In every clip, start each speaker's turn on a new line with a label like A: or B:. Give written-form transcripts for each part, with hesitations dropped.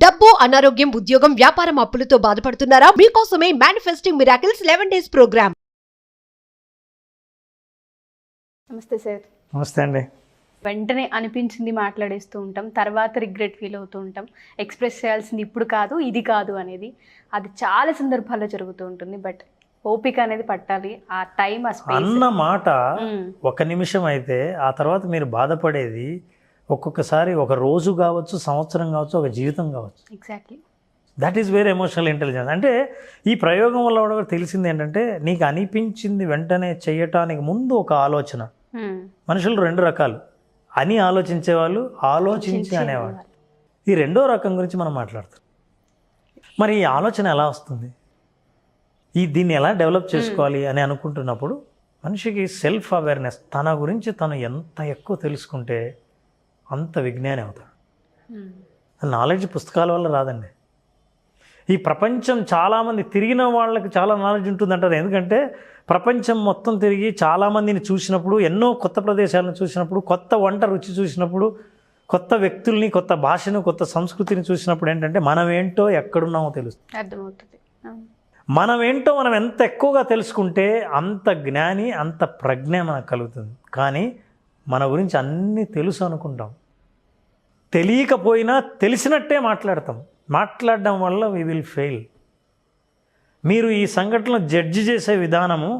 A: డబ్బు, అనారోగ్యం, ఉద్యోగం, వ్యాపారం అప్పులతో బాధపడుతున్నారా? మీకోసమే మేనిఫెస్టింగ్ మిరాకిల్స్ 11 days ప్రోగ్రామ్.
B: నమస్తే సార్.
C: నమస్తే అండి.
B: వెంటనే అనిపించింది మాట్లాడేస్తూ ఉంటాం, తర్వాత రిగ్రెట్ ఫీల్ అవుతూ ఉంటాం. ఎక్స్ప్రెస్ చేయాల్సింది ఇప్పుడు కాదు, ఇది కాదు అనేది. అది చాలా సందర్భాల్లో జరుగుతూ ఉంటుంది. బట్ ఓపిక అనేది పట్టాలి, ఆ టైం, ఆ స్పేస్.
C: అన్న మాట ఒక నిమిషం అయితే ఆ తర్వాత మీరు బాధపడేది ఒక్కొక్కసారి ఒక రోజు కావచ్చు, సంవత్సరం కావచ్చు, ఒక జీవితం కావచ్చు.
B: Exactly.
C: That is very emotional intelligence. అంటే ఈ ప్రయోగం వల్ల కూడా తెలిసింది ఏంటంటే, నీకు అనిపించింది వెంటనే చేయటానికి ముందు ఒక ఆలోచన. మనుషులు రెండు రకాలు, అని ఆలోచించేవాళ్ళు, ఆలోచించి అనేవాళ్ళు. ఈ రెండో రకం గురించి మనం మాట్లాడుతాం. మరి ఈ ఆలోచన ఎలా వస్తుంది, దీన్ని ఎలా డెవలప్ చేసుకోవాలి అని అనుకుంటున్నప్పుడు మనిషికి సెల్ఫ్ అవేర్నెస్, తన గురించి తను ఎంత ఎక్కువ తెలుసుకుంటే అంత విజ్ఞాని అవుతాడు. నాలెడ్జ్ పుస్తకాల వల్ల రాదండి. ఈ ప్రపంచం చాలామంది తిరిగిన వాళ్ళకి చాలా నాలెడ్జ్ ఉంటుందంటారు. ఎందుకంటే ప్రపంచం మొత్తం తిరిగి చాలామందిని చూసినప్పుడు, ఎన్నో కొత్త ప్రదేశాలను చూసినప్పుడు, కొత్త వంట రుచి చూసినప్పుడు, కొత్త వ్యక్తుల్ని, కొత్త భాషను, కొత్త సంస్కృతిని చూసినప్పుడు ఏంటంటే మనం ఏంటో ఎక్కడున్నామో తెలుస్తుంది,
B: అర్థమవుతుంది.
C: మనం ఏంటో మనం ఎంత ఎక్కువగా తెలుసుకుంటే అంత జ్ఞాని, అంత ప్రజ్ఞ మనకు కలుగుతుంది. కానీ మన గురించి అన్నీ తెలుసు అనుకుంటాం, తెలియకపోయినా తెలిసినట్టే మాట్లాడతాం. మాట్లాడడం వల్ల వి విల్ ఫెయిల్. మీరు ఈ సంఘటనలో జడ్జి చేసే విధానము,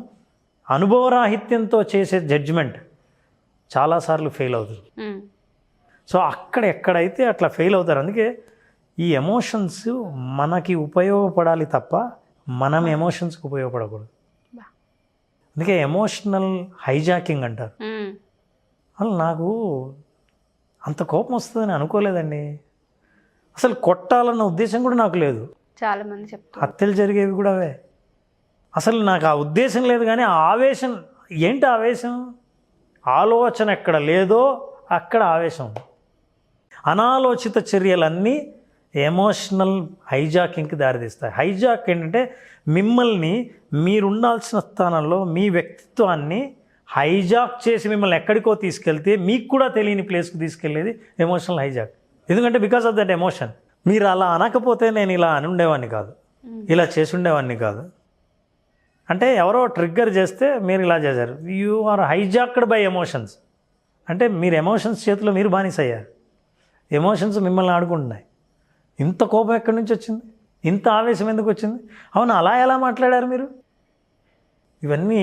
C: అనుభవరాహిత్యంతో చేసే జడ్జిమెంట్ చాలాసార్లు ఫెయిల్ అవుతుంది. సో ఎక్కడైతే అట్లా ఫెయిల్ అవుతారు. అందుకే ఈ ఎమోషన్స్ మనకి ఉపయోగపడాలి తప్ప మనం ఎమోషన్స్కి ఉపయోగపడకూడదు. అందుకే ఎమోషనల్ హైజాకింగ్ అంటారు. అసలు నాకు అంత కోపం వస్తుందని అనుకోలేదండి. అసలు కొట్టాలన్న ఉద్దేశం కూడా నాకు లేదు.
B: చాలామంది చెప్తారు,
C: హత్యలు జరిగేవి కూడా అవే. అసలు నాకు ఆ ఉద్దేశం లేదు. కానీ ఆ ఆవేశం ఏంటి? ఆవేశం, ఆలోచన ఎక్కడ లేదో అక్కడ ఆవేశం. అనాలోచిత చర్యలన్నీ ఎమోషనల్ హైజాకింగ్కి దారితీస్తాయి. హైజాక్ ఏంటంటే మిమ్మల్ని, మీరుండాల్సిన స్థానంలో మీ వ్యక్తిత్వాన్ని హైజాక్ చేసి మిమ్మల్ని ఎక్కడికో తీసుకెళ్తే మీకు కూడా తెలియని ప్లేస్కి తీసుకెళ్ళేది ఎమోషనల్ హైజాక్. ఎందుకంటే బికాస్ ఆఫ్ దట్ ఎమోషన్. మీరు అలా అనకపోతే నేను ఇలా అని ఉండేవాడిని కాదు, ఇలా చేసి ఉండేవాడిని కాదు. అంటే ఎవరో ట్రిగ్గర్ చేస్తే మీరు ఇలా చేశారు. You are hijacked by emotions. అంటే మీరు ఎమోషన్స్ చేతిలో మీరు బానిస అయ్యారు. ఎమోషన్స్ మిమ్మల్ని ఆడుకుంటున్నాయి. ఇంత కోపం ఎక్కడి నుంచి వచ్చింది, ఇంత ఆవేశం ఎందుకు వచ్చింది, అవును అలా ఎలా మాట్లాడారు మీరు? ఇవన్నీ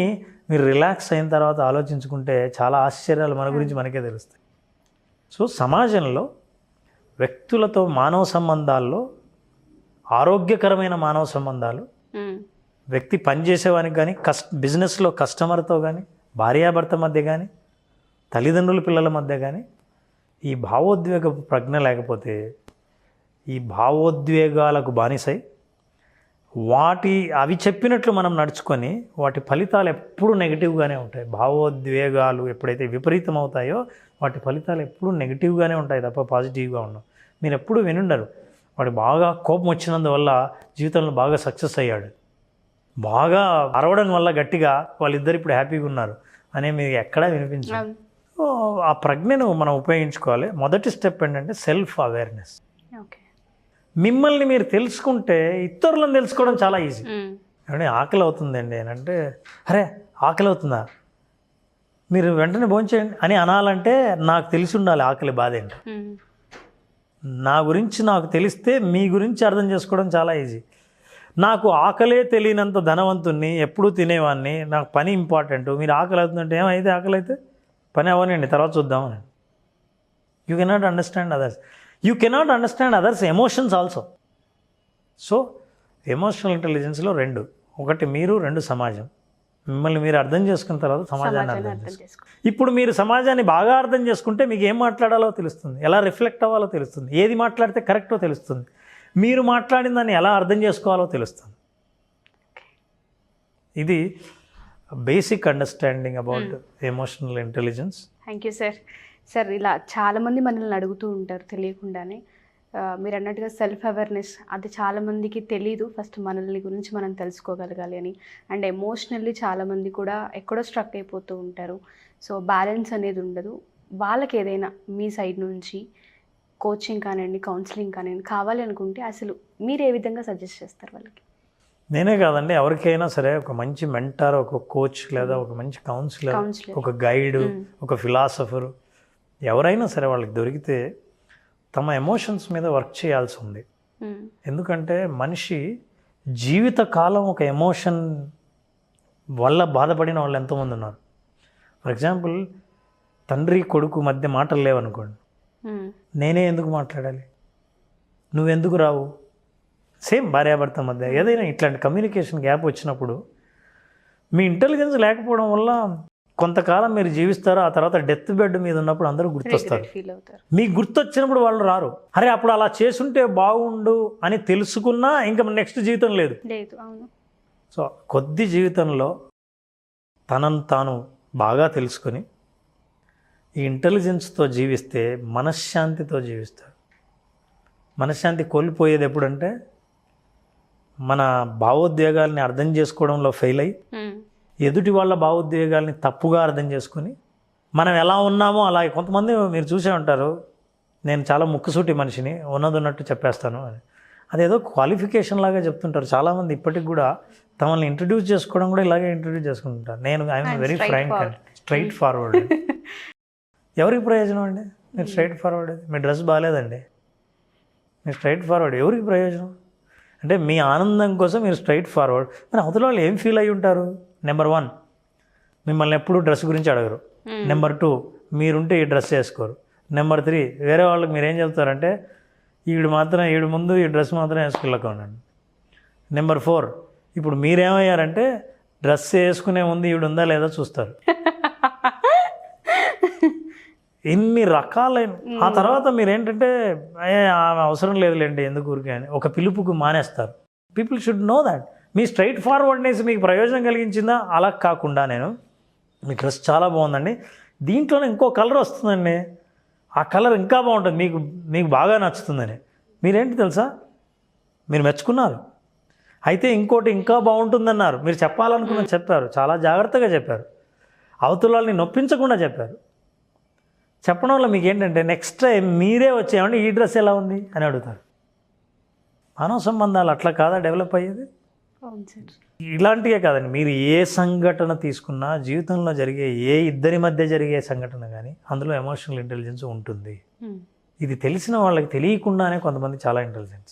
C: మీరు రిలాక్స్ అయిన తర్వాత ఆలోచించుకుంటే చాలా ఆశ్చర్యాలు మన గురించి మనకే తెలుస్తాయి. సో సమాజంలో వ్యక్తులతో, మానవ సంబంధాల్లో, ఆరోగ్యకరమైన మానవ సంబంధాలు, వ్యక్తి పనిచేసేవానికి కానీ, బిజినెస్లో కస్టమర్తో కానీ, భార్యాభర్త మధ్య కానీ, తల్లిదండ్రుల పిల్లల మధ్య కానీ, ఈ భావోద్వేగ ప్రజ్ఞ లేకపోతే, ఈ భావోద్వేగాలకు బానిసై అవి చెప్పినట్లు మనం నడుచుకొని వాటి ఫలితాలు ఎప్పుడూ నెగిటివ్గానే ఉంటాయి. భావోద్వేగాలు ఎప్పుడైతే విపరీతం అవుతాయో వాటి ఫలితాలు ఎప్పుడూ నెగిటివ్గానే ఉంటాయి తప్ప పాజిటివ్గా ఉండవు. మీరు ఎప్పుడూ వినుండరు, వాడు బాగా కోపం వచ్చినందువల్ల జీవితంలో బాగా సక్సెస్ అయ్యాడు, బాగా అరవడం వల్ల గట్టిగా వాళ్ళిద్దరు ఇప్పుడు హ్యాపీగా ఉన్నారు అనే మీరు ఎక్కడా వినిపించారు. ఆ ప్రజ్ఞను మనం ఉపయోగించుకోవాలి. మొదటి స్టెప్ ఏంటంటే సెల్ఫ్ అవేర్నెస్. మిమ్మల్ని మీరు తెలుసుకుంటే ఇతరులను తెలుసుకోవడం చాలా ఈజీ. అంటే ఆకలి అవుతుందండి అని అంటే, అరే ఆకలి అవుతుందా, మీరు వెంటనే భోంచేయండి అని అనాలంటే నాకు తెలిసి ఉండాలి ఆకలి బాధ ఏంటి. నా గురించి నాకు తెలిస్తే మీ గురించి అర్థం చేసుకోవడం చాలా ఈజీ. నాకు ఆకలే తెలియనంత ధనవంతుణ్ణి, ఎప్పుడూ తినేవాడిని, నాకు పని ఇంపార్టెంట్, మీరు ఆకలి అవుతుందంటే ఏమైతే ఆకలి అయితే పని అవ్వనండి తర్వాత చూద్దామని. You cannot understand others. You cannot understand others emotions also. So emotional ఇంటెలిజెన్స్లో రెండు, ఒకటి మీరు, రెండు సమాజం. మిమ్మల్ని మీరు అర్థం చేసుకున్న తర్వాత సమాజాన్ని అర్థం చేసుకోండి. ఇప్పుడు మీరు సమాజాన్ని బాగా అర్థం చేసుకుంటే మీకు ఏం మాట్లాడాలో తెలుస్తుంది, ఎలా రిఫ్లెక్ట్ అవ్వాలో తెలుస్తుంది, ఏది మాట్లాడితే కరెక్టో తెలుస్తుంది, మీరు మాట్లాడిన దాన్ని ఎలా అర్థం చేసుకోవాలో తెలుస్తుంది. ఇది basic understanding about emotional intelligence.
B: Thank you sir. Sir, ఇలా చాలామంది మనల్ని అడుగుతూ ఉంటారు తెలియకుండానే. మీరు అన్నట్టుగా సెల్ఫ్ అవేర్నెస్ అది చాలామందికి తెలీదు. ఫస్ట్ మనల్ని గురించి మనం తెలుసుకోగలగాలి అని. అండ్ ఎమోషనల్లీ చాలామంది కూడా ఎక్కడో స్ట్రక్ అయిపోతూ ఉంటారు. సో బ్యాలెన్స్ అనేది ఉండదు. వాళ్ళకి ఏదైనా మీ సైడ్ నుంచి కోచింగ్ కానివ్వండి, కౌన్సిలింగ్ కానివ్వండి కావాలి అనుకుంటే అసలు మీరు ఏ విధంగా సజెస్ట్ చేస్తారు వాళ్ళకి?
C: నేనే కాదండి, ఎవరికైనా సరే ఒక మంచి మెంటర్, ఒక కోచ్ లేదా ఒక మంచి కౌన్సిలర్, ఒక గైడ్, ఒక ఫిలాసఫర్ ఎవరైనా సరే వాళ్ళకి దొరికితే తమ ఎమోషన్స్ మీద వర్క్ చేయాల్సి ఉంది. ఎందుకంటే మనిషి జీవితకాలం ఒక ఎమోషన్ వల్ల బాధపడిన వాళ్ళు ఎంతోమంది ఉన్నారు. ఫర్ ఎగ్జాంపుల్, తండ్రి కొడుకు మధ్య మాటలు లేవనుకోండి, నేనే ఎందుకు మాట్లాడాలి, నువ్వెందుకు రావు, సేమ్ భార్యాభర్త మధ్య ఏదైనా ఇట్లాంటి కమ్యూనికేషన్ గ్యాప్ వచ్చినప్పుడు మీ ఇంటెలిజెన్స్ లేకపోవడం వల్ల కొంతకాలం మీరు జీవిస్తారు. ఆ తర్వాత డెత్ బెడ్ మీద ఉన్నప్పుడు అందరూ గుర్తొస్తారు. మీకు గుర్తొచ్చినప్పుడు వాళ్ళు రారు. అరే అప్పుడు అలా చేసుంటే బాగుండు అని తెలుసుకున్నా ఇంకా నెక్స్ట్ జీవితం లేదు. సో కొద్ది జీవితంలో తనను తాను బాగా తెలుసుకొని ఈ ఇంటెలిజెన్స్తో జీవిస్తే మనశ్శాంతితో జీవిస్తాడు. మనశ్శాంతి కోల్పోయేది ఎప్పుడంటే మన భావోద్వేగాల్ని అర్థం చేసుకోవడంలో ఫెయిల్ అయ్యి ఎదుటి వాళ్ళ భావోద్వేగాల్ని తప్పుగా అర్థం చేసుకొని మనం ఎలా ఉన్నామో అలాగే. కొంతమంది మీరు చూసే ఉంటారు, నేను చాలా ముక్కుసూటి మనిషిని, ఉన్నట్టు చెప్పేస్తాను అని. అదేదో క్వాలిఫికేషన్ లాగా చెప్తుంటారు. చాలామంది ఇప్పటికి కూడా తమల్ని ఇంట్రడ్యూస్ చేసుకోవడం కూడా ఇలాగే ఇంట్రడ్యూస్ చేసుకుంటుంటారు. నేను I'm very frank and straightforward. ఎవరికి ప్రయోజనం అండి మీరు స్ట్రైట్ ఫార్వర్డ్? మీ డ్రెస్ బాగాలేదండి, మీరు స్ట్రైట్ ఫార్వర్డ్, ఎవరికి ప్రయోజనం? అంటే మీ ఆనందం కోసం మీరు స్ట్రైట్ ఫార్వర్డ్. మరి అవతల వాళ్ళు ఏం ఫీల్ అయ్యి ఉంటారు? నెంబర్ 1, మిమ్మల్ని ఎప్పుడు డ్రెస్ గురించి అడగరు. నెంబర్ 2, మీరుంటే ఈ డ్రెస్ వేసుకోరు. నెంబర్ 3, వేరే వాళ్ళకి మీరు ఏం చెప్తారంటే ఈడు ముందు ఈ డ్రెస్ మాత్రం వేసుకెళ్ళకండి. నెంబర్ 4, ఇప్పుడు మీరేమయ్యారంటే డ్రెస్ వేసుకునే ముందు ఈవిడ ఉందా లేదా చూస్తారు. ఇన్ని రకాలైన ఆ తర్వాత మీరేంటంటే ఆమె అవసరం లేదులేండి ఎందుకు ఊరికే అని ఒక పిలుపుకు మానేస్తారు. పీపుల్ షుడ్ నో దాట్ మీ స్ట్రైట్ ఫార్వర్డ్నెస్ మీకు ప్రయోజనం కలిగించిందా. అలా కాకుండా మీ డ్రెస్ చాలా బాగుందండి, దీంట్లోనే ఇంకో కలర్ వస్తుందండి, ఆ కలర్ ఇంకా బాగుంటుంది, మీకు బాగా నచ్చుతుందని మీరేంటి తెలుసా, మీరు మెచ్చుకున్నారు. అయితే ఇంకోటి ఇంకా బాగుంటుందన్నారు, మీరు చెప్పాలనుకున్న చెప్పారు, చాలా జాగ్రత్తగా చెప్పారు, అవతల వాళ్ళని నొప్పించకుండా చెప్పారు. చెప్పడం వల్ల మీకు ఏంటంటే నెక్స్ట్ టైం మీరే వచ్చేయండి ఈ డ్రెస్ ఎలా ఉంది అని అడుగుతారు. మానవ సంబంధాలు అట్లా కాదా డెవలప్ అయ్యేది? ఇలాంటివే కాదండి, మీరు ఏ సంఘటన తీసుకున్నా జీవితంలో జరిగే ఏ ఇద్దరి మధ్య జరిగే సంఘటన కానీ అందులో ఎమోషనల్ ఇంటెలిజెన్స్ ఉంటుంది. ఇది తెలిసిన వాళ్ళకి తెలియకుండానే కొంతమంది చాలా ఇంటెలిజెన్స్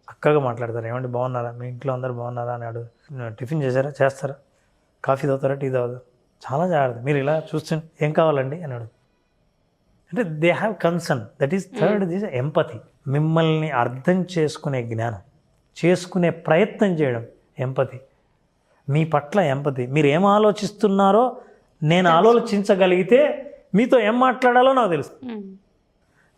C: చక్కగా మాట్లాడతారు. ఏమంటే బాగున్నారా, మీ ఇంట్లో అందరూ బాగున్నారా అని అడుగు, టిఫిన్ చేస్తారా, కాఫీ తాగుతారా, టీ తాగుతారా, చాలా జాగ్రత్త, మీరు ఇలా చూస్తుంటే ఏం కావాలండి అని అడుగు. అంటే they have concern. That is third this empathy. మిమ్మల్ని అర్థం చేసుకునే జ్ఞానం, చేసుకునే ప్రయత్నం చేయడం ఎంపతి. మీ పట్ల ఎంపతి, మీరు ఏం ఆలోచిస్తున్నారో నేను ఆలోచించగలిగితే మీతో ఏం మాట్లాడాలో నాకు తెలుసు.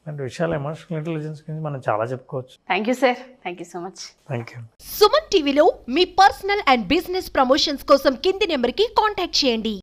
C: అంటే విషయాలు ఎమోషనల్ ఇంటెలిజెన్స్ గురించి మనం చాలా చెప్పుకోవచ్చు.
B: Thank you sir, thank you so much.
C: Thank you.
A: Suman టీవీలో మీ పర్సనల్ అండ్ బిజినెస్ ప్రమోషన్స్ కోసం కింది నెంబర్కి కాంటాక్ట్ చేయండి.